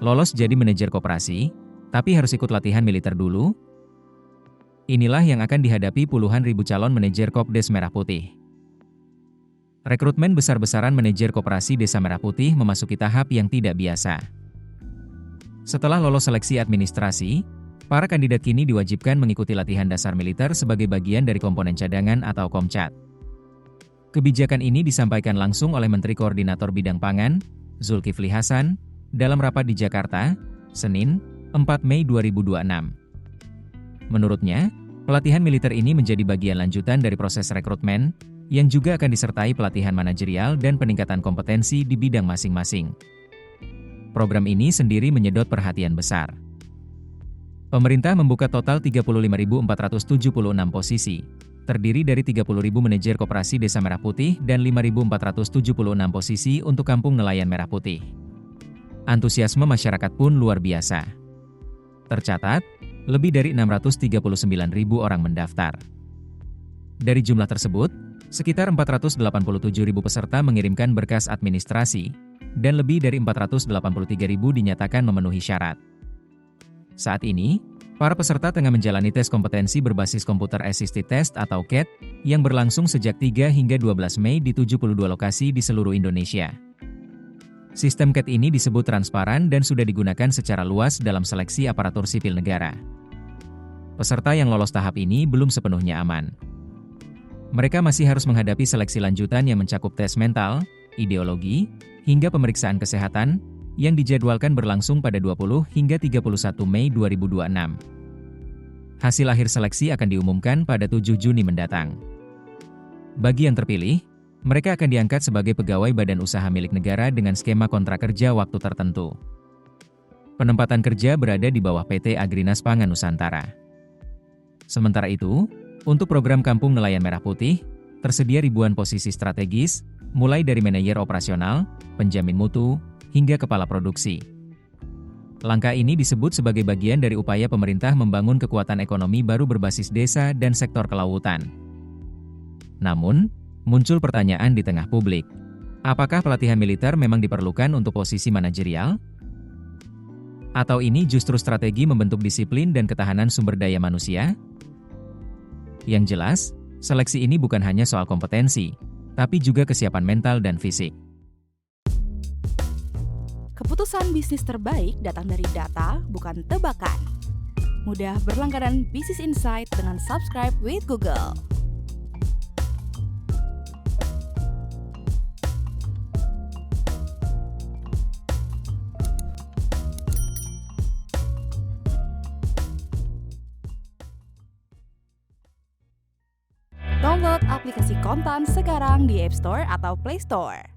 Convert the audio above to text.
Lolos jadi manajer koperasi, tapi harus ikut latihan militer dulu? Inilah yang akan dihadapi puluhan ribu calon manajer Kopdes Merah Putih. Rekrutmen besar-besaran manajer koperasi Desa Merah Putih memasuki tahap yang tidak biasa. Setelah lolos seleksi administrasi, para kandidat kini diwajibkan mengikuti latihan dasar militer sebagai bagian dari komponen cadangan atau Komcat. Kebijakan ini disampaikan langsung oleh Menteri Koordinator Bidang Pangan, Zulkifli Hasan, dalam rapat di Jakarta, Senin, 4 Mei 2026. Menurutnya, pelatihan militer ini menjadi bagian lanjutan dari proses rekrutmen, yang juga akan disertai pelatihan manajerial dan peningkatan kompetensi di bidang masing-masing. Program ini sendiri menyedot perhatian besar. Pemerintah membuka total 35.476 posisi, terdiri dari 30.000 manajer koperasi Desa Merah Putih dan 5.476 posisi untuk Kampung Nelayan Merah Putih. Antusiasme masyarakat pun luar biasa. Tercatat, lebih dari 639.000 orang mendaftar. Dari jumlah tersebut, sekitar 487.000 peserta mengirimkan berkas administrasi, dan lebih dari 483.000 dinyatakan memenuhi syarat. Saat ini, para peserta tengah menjalani tes kompetensi berbasis Computer Assisted Test atau CAT, yang berlangsung sejak 3 hingga 12 Mei di 72 lokasi di seluruh Indonesia. Sistem CAT ini disebut transparan dan sudah digunakan secara luas dalam seleksi aparatur sipil negara. Peserta yang lolos tahap ini belum sepenuhnya aman. Mereka masih harus menghadapi seleksi lanjutan yang mencakup tes mental, ideologi, hingga pemeriksaan kesehatan, yang dijadwalkan berlangsung pada 20 hingga 31 Mei 2026. Hasil akhir seleksi akan diumumkan pada 7 Juni mendatang. Bagi yang terpilih, mereka akan diangkat sebagai pegawai badan usaha milik negara dengan skema kontrak kerja waktu tertentu. Penempatan kerja berada di bawah PT Agrinas Pangan Nusantara. Sementara itu, untuk program Kampung Nelayan Merah Putih, tersedia ribuan posisi strategis, mulai dari manajer operasional, penjamin mutu, hingga kepala produksi. Langkah ini disebut sebagai bagian dari upaya pemerintah membangun kekuatan ekonomi baru berbasis desa dan sektor kelautan. Namun, muncul pertanyaan di tengah publik. Apakah pelatihan militer memang diperlukan untuk posisi manajerial? Atau ini justru strategi membentuk disiplin dan ketahanan sumber daya manusia? Yang jelas, seleksi ini bukan hanya soal kompetensi, tapi juga kesiapan mental dan fisik. Keputusan bisnis terbaik datang dari data, bukan tebakan. Mudah berlangganan Business Insight dengan subscribe with Google. Download aplikasi Kontan sekarang di App Store atau Play Store.